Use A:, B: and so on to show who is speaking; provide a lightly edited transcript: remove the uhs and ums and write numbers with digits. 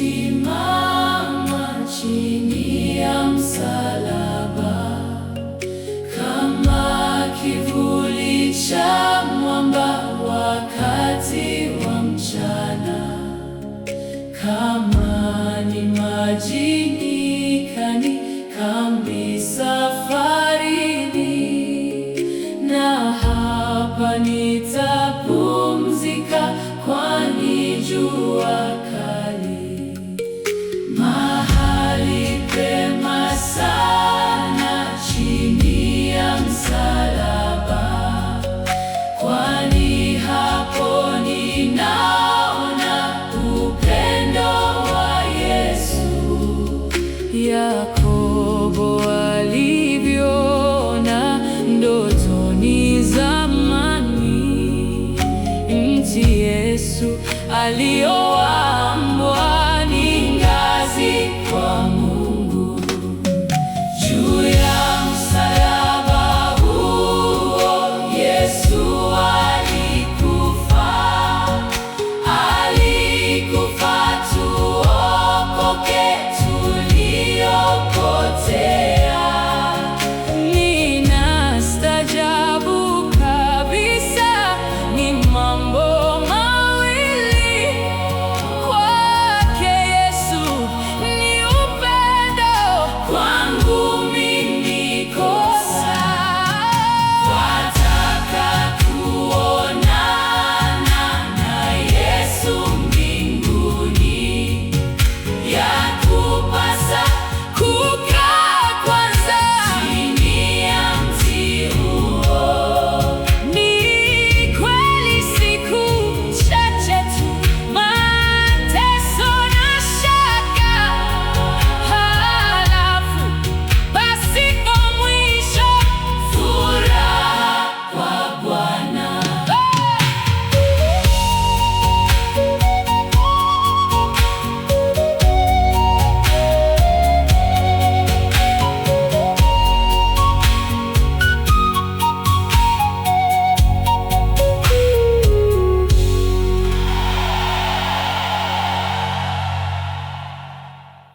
A: Nimesimama chini ya msalaba, kama kivuli cha mwamba wakati wa mchana. Kama ni maji nyikani, kambi safarini, na hapa nitapumzika, kwani jua kali. Mahali pema sana chini ya msalaba, kwani hapo ninaona upendo wa Yesu. Yakobo alivyoona ndotoni zamani, mti Yesu alioa